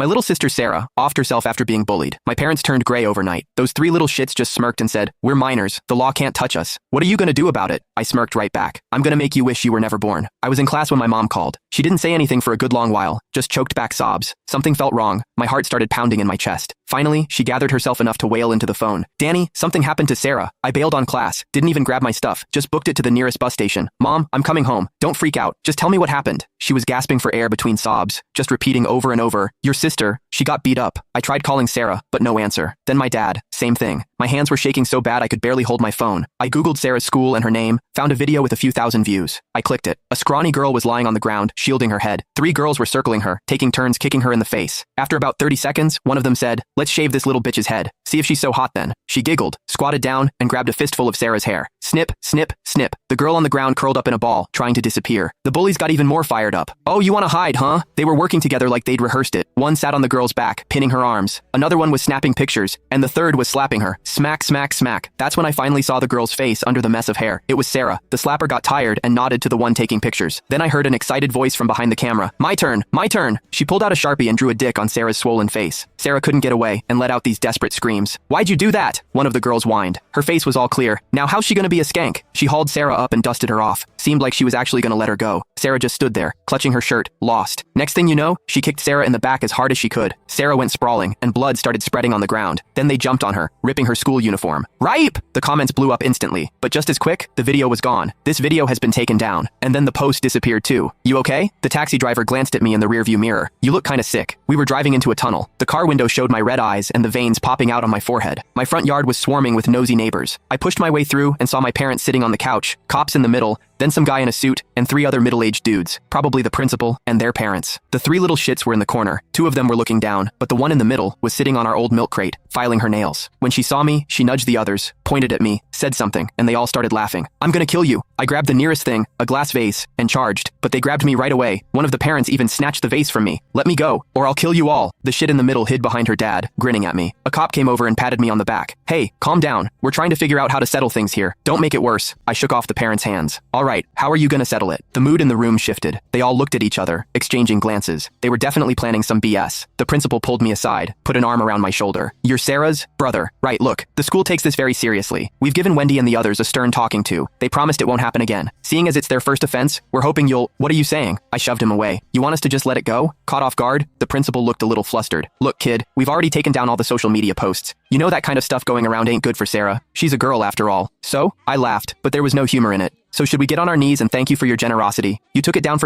My little sister Sarah offed herself after being bullied. My parents turned gray overnight. Those three little shits just smirked and said, "We're minors. The law can't touch us." "What are you gonna do about it?" I smirked right back. "I'm gonna make you wish you were never born." I was in class when my mom called. She didn't say anything for a good long while, just choked back sobs. Something felt wrong. My heart started pounding in my chest. Finally, she gathered herself enough to wail into the phone. "Danny, something happened to Sarah." I bailed on class, didn't even grab my stuff, just booked it to the nearest bus station. "Mom, I'm coming home. Don't freak out. Just tell me what happened." She was gasping for air between sobs, just repeating over and over, "Your sister, she got beat up." I tried calling Sarah, but no answer. Then my dad, same thing. My hands were shaking so bad I could barely hold my phone. I googled Sarah's school and her name, found a video with a few thousand views. I clicked it. A scrawny girl was lying on the ground, shielding her head. 3 girls were circling her, taking turns kicking her in the face. After about 30 seconds, one of them said, "Let's shave this little bitch's head. See if she's so hot then." She giggled, squatted down, and grabbed a fistful of Sarah's hair. Snip, snip, snip. The girl on the ground curled up in a ball, trying to disappear. The bullies got even more fired up. "Oh, you want to hide, huh?" They were working together like they'd rehearsed it. One sat on the girl's back, pinning her arms. Another one was snapping pictures, and the third was slapping her. Smack, smack, smack. That's when I finally saw the girl's face under the mess of hair. It was Sarah. The slapper got tired and nodded to the one taking pictures. Then I heard an excited voice from behind the camera. "My turn, my turn." She pulled out a Sharpie and drew a dick on Sarah's swollen face. Sarah couldn't get away and let out these desperate screams. "Why'd you do that?" One of the girls whined. Her face was all clear. "Now how's she gonna be a skank?" She hauled Sarah up and dusted her off. Seemed like she was actually gonna let her go. Sarah just stood there, clutching her shirt, lost. Next thing you know, she kicked Sarah in the back as hard as she could. Sarah went sprawling, and blood started spreading on the ground. Then they jumped on her, ripping her school uniform. "Ripe!" The comments blew up instantly. But just as quick, the video was gone. "This video has been taken down." And then the post disappeared too. "You okay?" The taxi driver glanced at me in the rearview mirror. "You look kinda sick." We were driving into a tunnel. The car window showed my red eyes and the veins popping out on my forehead. My front yard was swarming with nosy neighbors. I pushed my way through and saw my parents sitting on the couch, cops in the middle, then some guy in a suit, and 3 other middle-aged dudes, probably the principal and their parents. The 3 little shits were in the corner. 2 of them were looking down, but the one in the middle was sitting on our old milk crate, filing her nails. When she saw me, she nudged the others, pointed at me, said something, and they all started laughing. "I'm gonna kill you." I grabbed the nearest thing, a glass vase, and charged, but they grabbed me right away. One of the parents even snatched the vase from me. "Let me go, or I'll kill you all." The shit in the middle hid behind her dad, grinning at me. A cop came over and patted me on the back. "Hey, calm down. We're trying to figure out how to settle things here. Don't make it worse." I shook off the parents' hands. "All right, how are you gonna settle it?" The mood in the room shifted. They all looked at each other, exchanging glances. They were definitely planning some BS. The principal pulled me aside, put an arm around my shoulder. "You're Sarah's brother, right? Look, the school takes this very seriously. We've given Wendy and the others a stern talking to. They promised it won't happen again. Seeing as it's their first offense, we're hoping you'll—" "What are you saying?" I shoved him away. "You want us to just let it go?" Caught off guard, the principal looked a little flustered. "Look, kid, we've already taken down all the social media posts. You know that kind of stuff going around ain't good for Sarah. She's a girl after all." "So?" I laughed, but there was no humor in it. "So should we get on our knees and thank you for your generosity? You took it down for